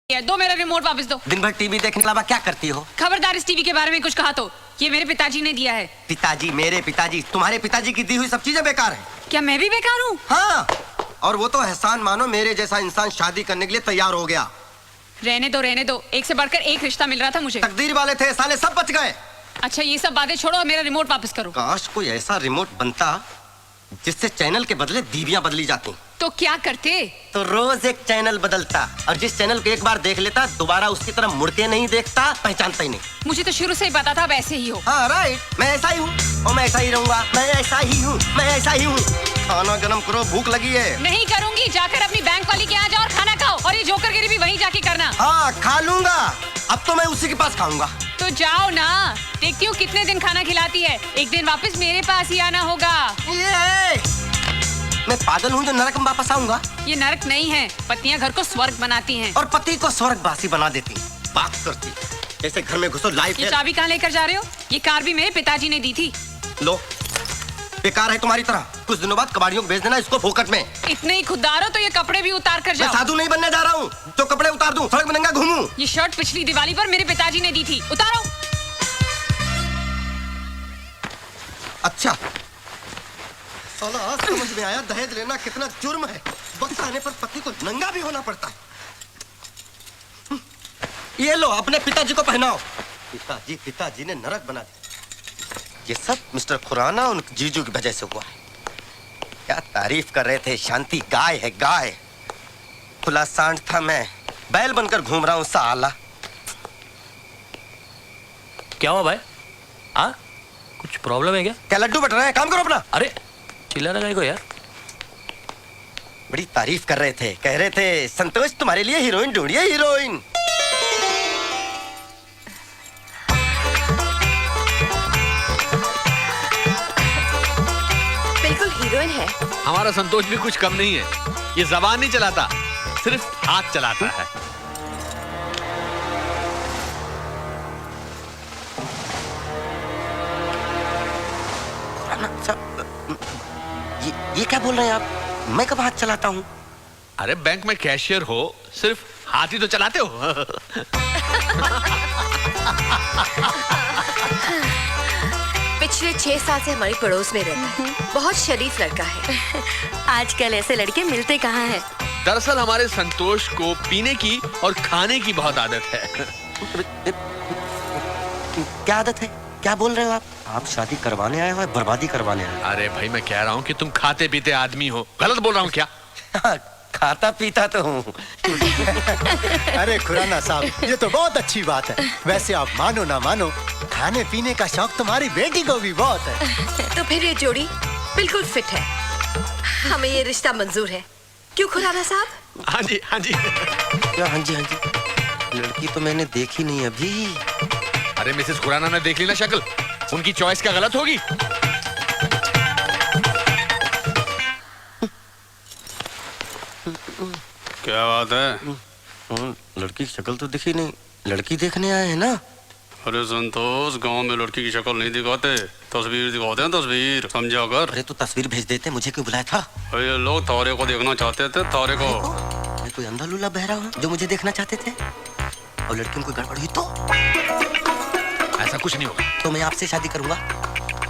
दो मेरा रिमोट वापस दो। दिन भर टीवी देखने के अलावा क्या करती हो? खबरदार इस टीवी के बारे में कुछ कहा तो ये मेरे पिताजी ने दिया है। पिताजी? मेरे पिताजी? तुम्हारे पिताजी की दी हुई सब चीजें बेकार है। क्या मैं भी बेकार हूँ? हाँ, और वो तो एहसान मानो मेरे जैसा इंसान शादी करने के लिए तैयार हो गया। रहने दो, एक से बढ़कर एक रिश्ता मिल रहा था मुझे। तकदीर वाले थे, साले सब बच गए। अच्छा ये सब बातें छोड़ो और मेरा रिमोट वापस करो। काश कोई ऐसा रिमोट बनता जिससे चैनल के बदले बीवियां बदली जाती। तो क्या करते? तो रोज एक चैनल बदलता और जिस चैनल को एक बार देख लेता दोबारा उसकी तरफ मुड़ के नहीं देखता, पहचानता ही नहीं। मुझे तो शुरू से ही पता था आप ऐसे ही हो। हाँ राइट, मैं ऐसा ही हूँ और मैं ऐसा ही रहूंगा। मैं ऐसा ही हूँ, मैं ऐसा ही हूँ। खाना गरम करो, भूख लगी है। नहीं करूंगी, जाकर अपनी बैंक वाली के यहाँ जाओ और खाना खाओ और ये जोकरगिरी भी वहीं जाके करना। हाँ खा लूंगा, अब तो मैं उसी के पास खाऊंगा। तो जाओ ना, देखती हूँ कितने दिन खाना खिलाती है। एक दिन वापस मेरे पास ही आना होगा। मैं पागल हूँ जो नरक में वापस आऊंगा? ये नरक नहीं है, पत्नियां घर को स्वर्ग बनाती हैं। और पति को स्वर्गवासी बना देती। बात करती जैसे घर में घुसो लाइफ। ये चाबी कहाँ लेकर जा रहे हो? ये कार भी मेरे पिताजी ने दी थी। लो, बेकार है तुम्हारी तरह। कुछ दिनों बाद कबाड़ियों को भेज देना इसको फोकट में। इतने ही खुददार हो तो ये कपड़े भी उतार कर जाओ। मैं साधु नहीं बनने जा रहा हूँ जो कपड़े उतार दूं, सड़क में नंगा घूमूं। ये शर्ट पिछली दिवाली पर मेरे पिताजी ने दी थी, उतारो। अच्छा साला आज समझ में आया दहेज लेना कितना जुर्म है। वक्त आने पर पति को नंगा भी होना पड़ता है। ये लो अपने पिताजी को पहनाओ। पिताजी ने नरक बना दिया। ये सब मिस्टर खुराना उन जीजू की वजह से हुआ है। क्या तारीफ कर रहे थे, शांति गाय है गाय। खुला सांड था, मैं बैल बनकर घूम रहा हूँ साला। क्या हुआ भाई? हाँ कुछ प्रॉब्लम है क्या? क्या लड्डू बट रहे हैं? काम करो अपना। अरे चिल्ला रहा है को यार। बड़ी तारीफ कर रहे थे, कह रहे थे संतोष तुम्हारे लिए हीरोइन ढूंढिए, हीरोइन। बिल्कुल हीरोइन है। हमारा संतोष भी कुछ कम नहीं है। ये जबान नहीं चलाता, सिर्फ हाथ चलाता है। ये क्या बोल रहे हैं आप? मैं कब हाथ चलाता हूँ? अरे बैंक में कैशियर हो, सिर्फ हाथ ही तो चलाते हो। पिछले 6 साल से हमारी पड़ोस में रहता है। बहुत शरीफ लड़का है। आजकल ऐसे लड़के मिलते कहाँ हैं? दरअसल हमारे संतोष को पीने की और खाने की बहुत आदत है। क्या आदत है? क्या बोल रहे हो आप? आप शादी करवाने आए हो या बर्बादी करवाने आए हो? अरे भाई मैं कह रहा हूँ कि तुम खाते पीते आदमी हो। गलत बोल रहा हूँ क्या? खाता पीता तो हूँ। अरे खुराना साहब, ये तो बहुत अच्छी बात है। वैसे आप मानो ना मानो, खाने पीने का शौक तुम्हारी बेटी को भी बहुत है। तो फिर ये जोड़ी बिल्कुल फिट है। हमें ये रिश्ता मंजूर है। क्यों खुराना साहब? हाँ जी हाँ जी। क्या हाँ जी हाँ जी? लड़की तो मैंने देखी नहीं अभी। अरे मिसेस खुराना ने देख ली ना शक्ल, उनकी चॉइस क्या गलत होगी? क्या बात है? लड़की की शक्ल तो दिखी नहीं। लड़की देखने आए हैं ना? अरे संतोष, गांव में लड़की की शक्ल नहीं दिखाते, तस्वीर दिखाते हैं। तस्वीर समझा कर। अरे तो तस्वीर भेज देते, मुझे क्यों बुलाया था? अरे ये लोग तारे को देखना चाहते थे, तारे को। मैं कोई अंधा लूला बहरा हूँ जो मुझे देखना चाहते थे? और लड़की में कोई गड़बड़ हुई तो? ऐसा कुछ नहीं होगा। तो मैं आपसे शादी करूंगा।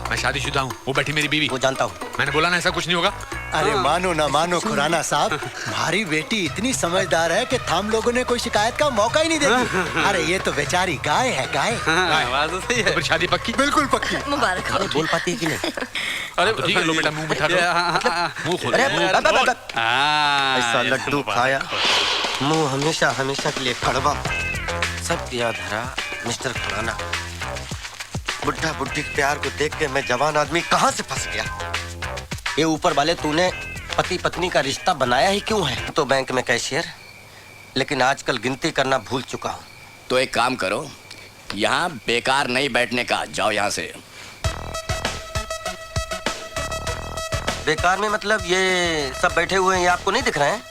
मैं शादीशुदा हूँ, वो बैठी मेरी बीवी। वो जानता हूँ। मैंने बोला ना ऐसा कुछ नहीं होगा। अरे मानो ना मानो खुराना साहब, हमारी बेटी इतनी समझदार है कि हम लोगों ने कोई शिकायत का मौका ही नहीं देती। अरे ये तो बेचारी गाय है, गाय। बात तो सही है। तो फिर शादी पक्की? बिल्कुल पक्की। मुबारक हो। बोल पाती है कि नहीं? अरे ठीक है, लो बेटा मुंह बिठा दो। मुंह खोलो। ऐसा लड्डू खाया, मुंह हमेशा हमेशा के लिए कड़वा। सब याद धरा मिस्टर खुराना। बुढ़ा बुढ़ी के प्यार को देख के मैं जवान आदमी कहाँ से फंस गया। ये ऊपर वाले तूने पति पत्नी का रिश्ता बनाया ही क्यों है? तो बैंक में कैशियर, लेकिन आजकल गिनती करना भूल चुका हूँ। तो एक काम करो, यहाँ बेकार नहीं बैठने का, जाओ यहाँ से। बेकार में मतलब ये सब बैठे हुए हैं, ये आपको नहीं दिख रहे हैं?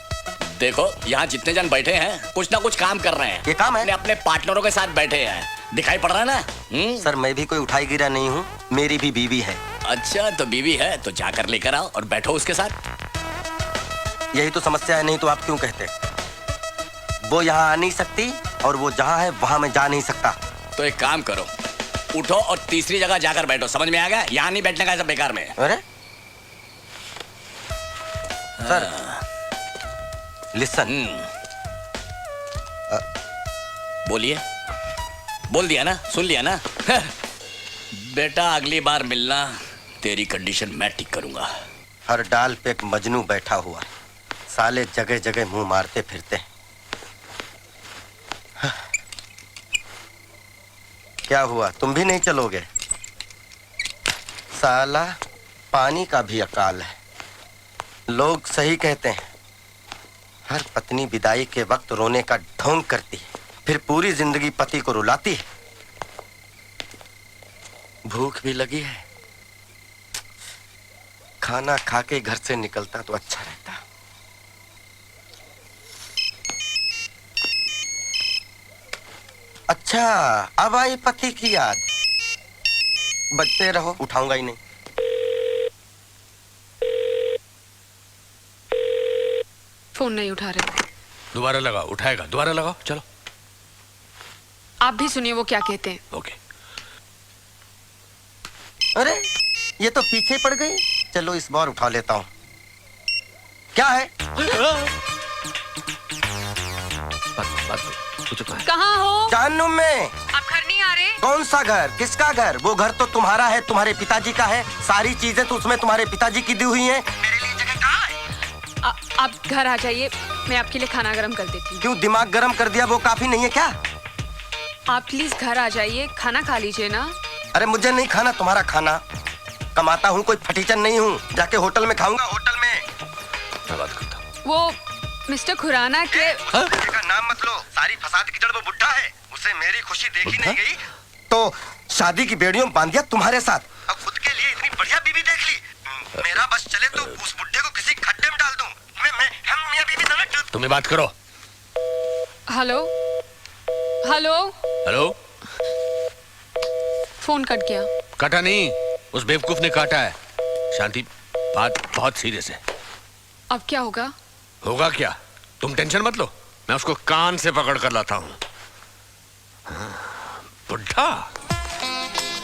देखो यहाँ जितने जन बैठे हैं कुछ ना कुछ काम कर रहे हैं। ये काम है? अपने पार्टनरों के साथ बैठे हैं, दिखाई पड़ रहा है ना? सर मैं भी कोई उठाई गिरा नहीं हूँ, मेरी भी बीवी है। अच्छा तो बीवी है तो जाकर लेकर आओ और बैठो उसके साथ। यही तो समस्या है, नहीं तो आप क्यों कहते? वो यहाँ आ नहीं सकती और वो जहाँ है वहाँ मैं जा नहीं सकता। तो एक काम करो, उठो और तीसरी जगह जाकर बैठो। समझ में आ गया? यहाँ नहीं बैठने का, सब बेकार में। अरे सर लिसन। बोलिए। बोल दिया ना, सुन लिया ना। बेटा अगली बार मिलना, तेरी कंडीशन मैं ठीक करूंगा। हर डाल पे एक मजनू बैठा हुआ है, साले जगह जगह मुंह मारते फिरते हैं। क्या हुआ, तुम भी नहीं चलोगे? साला पानी का भी अकाल है। लोग सही कहते हैं, हर पत्नी विदाई के वक्त रोने का ढोंग करती है, फिर पूरी जिंदगी पति को रुलाती है। भूख भी लगी है, खाना खा के घर से निकलता तो अच्छा रहता। अच्छा, अब आई पति की याद। बजते रहो, उठाऊंगा ही नहीं। फोन नहीं उठा रहे। दोबारा लगाओ, उठाएगा। दोबारा लगाओ, चलो। आप भी सुनिए वो क्या कहते हैं। ओके। अरे ये तो पीछे पड़ गई। चलो इस बार उठा लेता हूँ। क्या है? कहाँ हो? जानू में। आप घर नहीं आ रहे? कौन सा घर? किसका घर? वो घर तो तुम्हारा है, तुम्हारे पिताजी का है। सारी चीजें तो उसमें तुम्हारे पिताजी की दी हुई हैं। मेरे लिए जगह कहाँ है? आप घर आ जाइए, मैं आपके लिए खाना गर्म कर देती हूँ। क्यों दिमाग गर्म कर दिया, वो काफी नहीं है क्या? आप प्लीज घर आ जाइए, खाना खा लीजिए ना। अरे मुझे नहीं खाना तुम्हारा खाना। कमाता हूँ, कोई फटीचन नहीं हूँ। जाके होटल में खाऊंगा, होटल में। मैं बात करता हूँ। वो मिस्टर खुराना के का नाम मत लो। सारी फसाद की जड़ वो बुड्ढा है। उसे मेरी खुशी देखी नहीं गई तो शादी की बेड़ियों में बांध दिया तुम्हारे साथ। अब खुद के लिए इतनी बढ़िया बीवी देख ली। मेरा बस चले तो उस बुड्ढे को किसी खड्डे में डाल दूं। हम मियां बीवी दोनों। तुम्हें बात करो। Hello hello hello. Phone cut गया। काटा नहीं, उस बेवकूफ ने काटा है। शांति, बात बहुत सीरियस है। अब क्या होगा? होगा क्या, तुम टेंशन मत लो, मैं उसको कान से पकड़ कर लाता हूँ। बुढ़ा।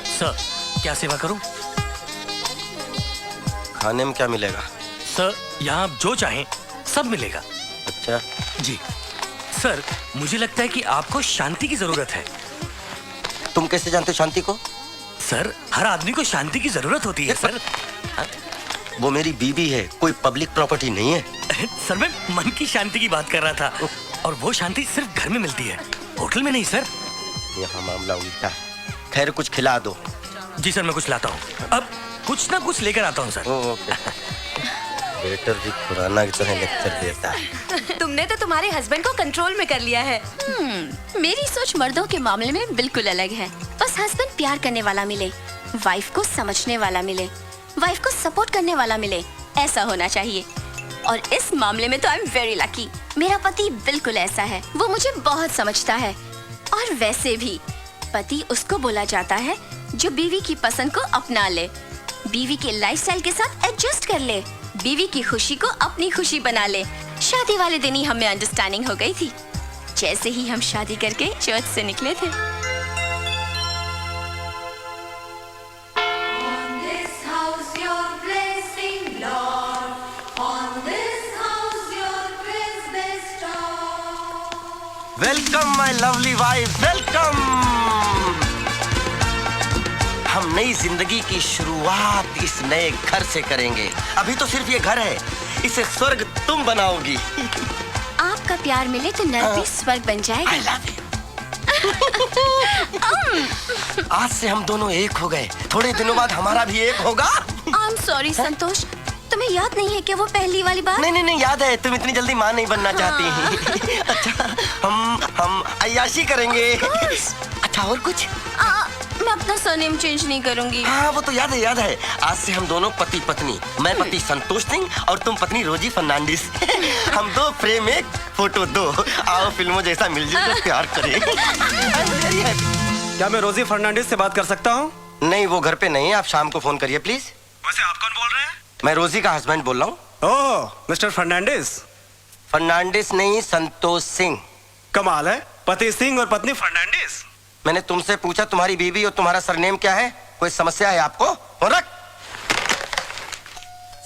सर क्या सेवा करूं? खाने में क्या मिलेगा? सर यहाँ आप जो चाहें सब मिलेगा। अच्छा जी सर, मुझे लगता है कि आपको शांति की जरूरत है। तुम कैसे जानते हो शांति को? सर हर आदमी को शांति की जरूरत होती है सर। वो मेरी बीवी है, कोई पब्लिक प्रॉपर्टी नहीं है। सर मैं मन की शांति की बात कर रहा था, और वो शांति सिर्फ घर में मिलती है, होटल में नहीं सर। यहाँ मामला उल्टा है। खैर कुछ खिला दो। जी सर मैं कुछ लाता हूँ, अब कुछ ना कुछ लेकर आता हूँ सर। वेटर भी पुराना की तरह लेक्चर देता है। तुमने तो तुम्हारे हस्बैंड को कंट्रोल में कर लिया है। मेरी सोच मर्दों के मामले में बिल्कुल अलग है। बस हस्बैंड प्यार करने वाला मिले, वाइफ को समझने वाला मिले, वाइफ को सपोर्ट करने वाला मिले, ऐसा होना चाहिए। और इस मामले में तो आई एम वेरी लकी। मेरा पति बिल्कुल ऐसा है, वो मुझे बहुत समझता है। और वैसे भी पति उसको बोला जाता है जो बीवी की पसंद को अपना ले, बीवी के लाइफस्टाइल के साथ एडजस्ट कर ले, बीवी की खुशी को अपनी खुशी बना ले। शादी वाले दिन ही हमें अंडरस्टैंडिंग हो गई थी, जैसे ही हम शादी करके चर्च से निकले थे। Welcome my lovely wife, welcome. हम नई जिंदगी की शुरुआत इस नए घर से करेंगे। अभी तो सिर्फ ये घर है, इसे स्वर्ग तुम बनाओगी। आपका प्यार मिले तो नर्क भी स्वर्ग बन जाएगा। I love you। आज से हम दोनों एक हो गए, थोड़े दिनों बाद हमारा भी एक होगा। आई एम सॉरी संतोष, तुम्हें याद नहीं है कि वो पहली वाली बात? नहीं याद है, तुम इतनी जल्दी माँ नहीं बनना चाहती। अच्छा हम अय्याशी करेंगे। अच्छा और कुछ? मैं अपना सरनेम चेंज नहीं करूंगी। हाँ वो तो याद है। आज से हम दोनों पति पत्नी, मैं पति संतोष सिंह और तुम पत्नी रोजी फर्नांडिस। हम दो फ्रेम एक फोटो दो। आओ फिल्मों जैसा मिलजुल कर प्यार करें। क्या मैं रोजी फर्नांडिस से बात कर सकता हूँ? नहीं वो घर पे नहीं है, आप शाम को फोन करिए प्लीज। वैसे आप कौन बोल रहे हैं? मैं रोजी का हस्बैंड बोल रहा हूँ। ओह मिस्टर फर्नांडिस। फर्नांडिस नहीं, संतोष सिंह। कमाल है, पति सिंह और पत्नी फर्नांडिस। मैंने तुमसे पूछा तुम्हारी बीवी और तुम्हारा सरनेम क्या है? कोई समस्या है आपको? हो रख।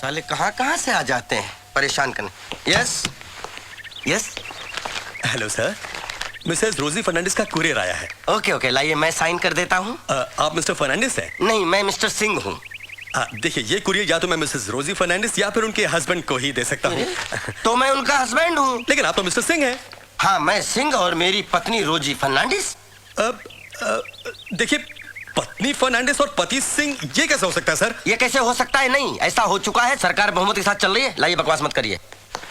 साले कहाँ कहाँ से आ जाते हैं परेशान करने। Yes yes. Hello sir, Mrs रोजी फर्नांडिस का कुरियर आया है। ओके ओके, लाइए मैं साइन कर देता हूँ। आप मिस्टर फर्नांडिस हैं? नहीं, मैं मिस्टर सिंह हूँ। देखिए, ये कुरियर या तो मैं मिसेस रोजी फर्नांडिस या फिर उनके हस्बैंड को ही दे सकता हूँ। तो मैं उनका हस्बैंड हूँ। लेकिन आप तो मिस्टर सिंह हैं। हाँ, मैं सिंह और मेरी पत्नी रोजी फर्नांडिस। देखिए, पत्नी फर्नांडिस और पति सिंह, ये कैसे हो सकता है सर? ये कैसे हो सकता है? नहीं, ऐसा हो चुका है। सरकार बहुमत के साथ चल रही है। लाइए, बकवास मत करिए।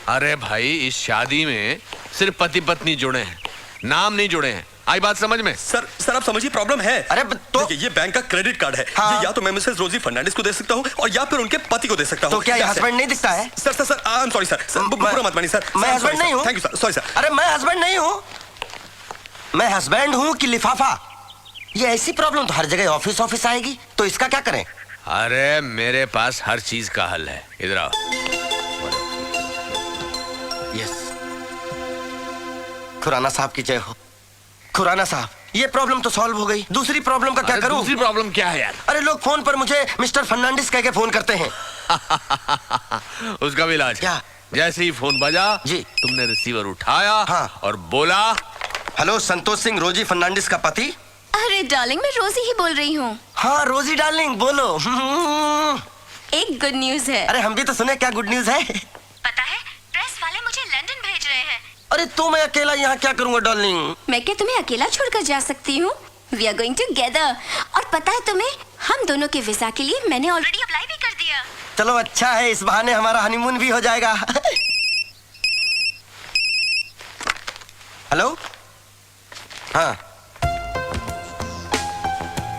अरे भाई, इस शादी में सिर्फ पति पत्नी जुड़े हैं, नाम नहीं जुड़े हैं। आई बात समझ में? सर आप समझिए, प्रॉब्लम है। अरे तो देखिए, ये बैंक का क्रेडिट कार्ड है। हाँ। ये या तो मैं मिसेस रोजी फर्नांडिस को दे सकता हूँ और या फिर उनके पति को दे सकता हूँ। तो क्या ये हस्बैंड नहीं दिखता है? Sir I am sorry sir, बुरा मत मानिए सर। मैं हस्बैंड नहीं हूँ। Thank you sir, sorry sir. अरे मैं हस्बैंड नहीं हूँ। मैं हस्बैंड हूँ कि लिफाफा? ये ऐसी प्रॉब्लम तो हर जगह ऑफिस ऑफिस आएगी, तो इसका क्या करें? अरे मेरे पास हर चीज का हल है, इधर आओ। यस, खुराना साहब की जय हो। खुराना साहब, ये प्रॉब्लम तो सॉल्व हो गई। दूसरी प्रॉब्लम का क्या करूं? दूसरी प्रॉब्लम क्या है यार? अरे लोग फोन पर मुझे मिस्टर फर्नांडिस कह के फोन करते हैं। उसका भी इलाज क्या? जैसे ही फोन बजा जी, तुमने रिसीवर उठाया। हाँ। और बोला, हेलो, संतोष सिंह, रोजी फर्नांडिस का पति। अरे डार्लिंग, मैं रोजी ही बोल रही हूँ। हाँ रोजी डार्लिंग, बोलो। एक गुड न्यूज है। अरे हम भी तो सुने, क्या गुड न्यूज है? पता है, प्रेस वाले मुझे लंदन भेज रहे हैं। अरे तो मैं अकेला यहाँ क्या करूँगा डार्लिंग? मैं क्या तुम्हें अकेला छोड़कर जा सकती हूँ? We are going together. और पता है तुम्हें, हम दोनों के वीजा के लिए मैंने ऑलरेडी अप्लाई भी कर दिया। चलो अच्छा है, इस बहाने हमारा हनीमून भी हो जाएगा। हेलो, हाँ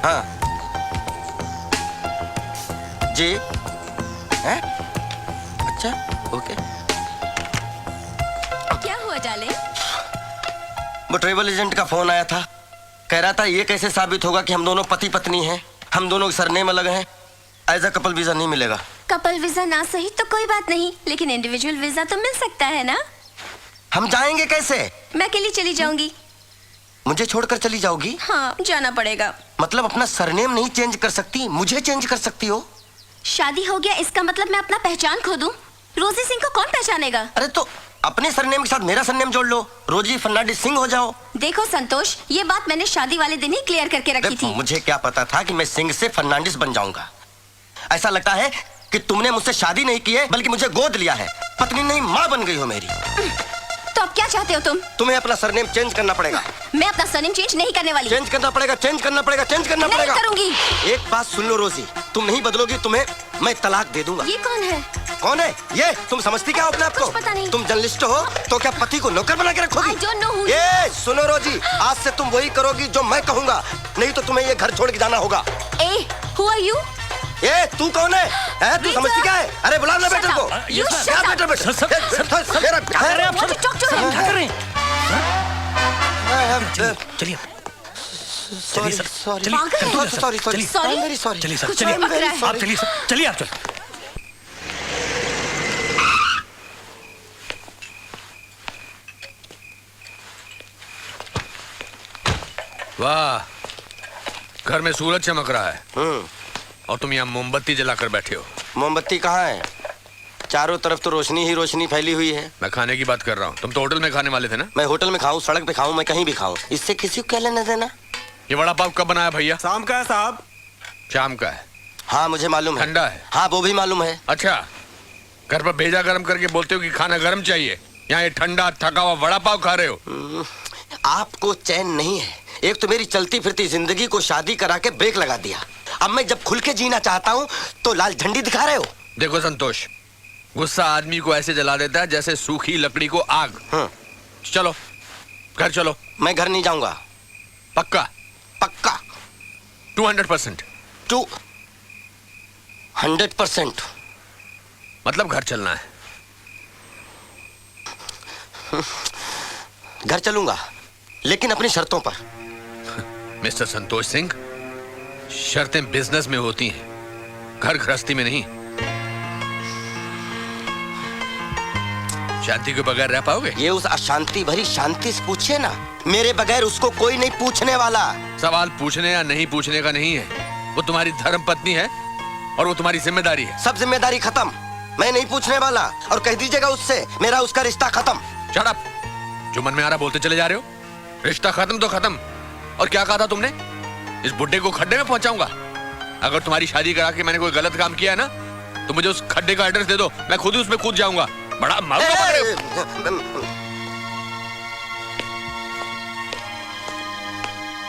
हाँ जी, हैं? अच्छा ओके। क्या हुआ डार्लिंग? वो ट्रेवल एजेंट का फोन आया था, कह रहा था ये कैसे साबित होगा कि हम दोनों पति पत्नी हैं, हम दोनों के सरनेम अलग हैं, एज अ कपल वीजा नहीं मिलेगा। कपल वीजा ना सही तो कोई बात नहीं, लेकिन इंडिविजुअल वीजा तो मिल सकता है ना? हम जाएंगे कैसे? मैं अकेली चली जाऊंगी। मुझे छोड़कर चली जाओगी? हाँ, जाना पड़ेगा। मतलब अपना सरनेम नहीं चेंज कर सकती, मुझे चेंज कर सकती हो? शादी हो गया इसका मतलब मैं अपना पहचान खो दूं? रोजी सिंह को कौन पहचानेगा? अरे तो अपने सरनेम के साथ मेरा सरनेम जोड़ लो, रोजी फर्नांडिस सिंह हो जाओ। देखो संतोष, ये बात मैंने शादी वाले दिन ही क्लियर करके रखी थी। मुझे क्या पता था कि मैं सिंह से फर्नांडिस बन जाऊंगा। ऐसा लगता है कि तुमने मुझसे शादी नहीं की है, बल्कि मुझे गोद लिया है। पत्नी नहीं, माँ बन गई हो मेरी। तो अब क्या चाहते हो तुम? तुम्हें अपना सरनेम चेंज करना पड़ेगा। मैं अपना सरनेम चेंज नहीं करने वाली। चेंज करना पड़ेगा, चेंज करना पड़ेगा, चेंज करना पड़ेगा। नहीं करूंगी। एक बात सुन लो रोजी, तुम नहीं बदलोगी, तुम्हें मैं तलाक दे दूंगा। ये कौन है? कौन है ये? तुम समझती क्या हो अपने आप को? पता नहीं। तुम जर्नलिस्ट हो तो क्या पति को नौकर बना के रखोगी? I don't know who ये सुनो रोजी, आज से तुम वही करोगी जो मैं कहूंगा, नहीं तो तुम्हें ये घर छोड़ के जाना होगा। ए, who are you? ए, तू कौन है? तू समझती क्या है? अरे बुला ना बेटे को। You shut क्या up. बेटे बेटे? सर, क्या कर रहे हैं आप? What you talk to him? क्या कर रहे हैं? चलिए sorry sorry sorry sorry Sorry? Very sorry. चलिए सर, कुछ चलिए और पकड़ा है। आप चलिए सर, चलिए आप चलिए। वाह, घर में सूरज चमक रहा है और तुम यहाँ मोमबत्ती जलाकर बैठे हो। मोमबत्ती कहाँ है? चारों तरफ तो रोशनी ही रोशनी फैली हुई है। मैं खाने की बात कर रहा हूँ, तुम तो होटल में खाने वाले थे ना? मैं होटल में खाऊं, सड़क पे खाऊं, मैं कहीं भी खाऊं, इससे किसी को क्या लेना देना? ये वड़ा पाव कब बनाया भैया? शाम का है साहब। शाम का है? हाँ मुझे मालूम है। ठंडा है? हाँ वो भी मालूम है। अच्छा, घर पर भेजा गरम करके बोलते हो कि खाना गरम चाहिए, यहाँ ये ठंडा थका हुआ वड़ा पाव खा रहे हो। आपको चैन नहीं है। एक तो मेरी चलती फिरती जिंदगी को शादी करा के ब्रेक लगा दिया, अब मैं जब खुल के जीना चाहता हूँ तो लाल झंडी दिखा रहे हो। देखो संतोष, गुस्सा आदमी को ऐसे जला देता है जैसे सूखी लकड़ी को आग। चलो घर चलो। मैं घर नहीं जाऊंगा। पक्का? पक्का 200%? 200%। मतलब घर चलना है? घर चलूंगा, लेकिन अपनी शर्तों पर। मिस्टर संतोष सिंह, शर्तें बिजनेस में होती हैं, घर गृहस्थी में नहीं। शांति के बगैर रह पाओगे? ये उस अशांति भरी शांति से पूछे ना, मेरे बगैर उसको कोई नहीं पूछने वाला। सवाल पूछने या नहीं पूछने का नहीं है, वो तुम्हारी धर्म पत्नी है और वो तुम्हारी जिम्मेदारी है। सब जिम्मेदारी खत्म, मैं नहीं पूछने वाला। और कह दीजिएगा उससे, मेरा उसका रिश्ता खत्म। शट अप, जो मन में आ रहा बोलते चले जा रहे हो। रिश्ता खत्म तो खत्म। और क्या कहा था तुमने? इस बुड्ढे को खड्डे में पहुंचाऊंगा। अगर तुम्हारी शादी करा के मैंने कोई गलत काम किया है ना, तो मुझे उस खड्डे का एड्रेस दे दो, मैं खुद ही उसमें कूद जाऊंगा। बड़ा मालूम पड़ रहे हो।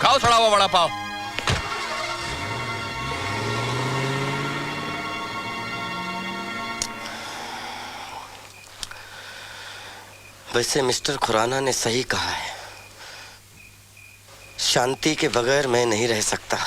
खाओ सड़ा हुआ वड़ा पाव। वैसे मिस्टर खुराना ने सही कहा है, शांति के बगैर मैं नहीं रह सकता।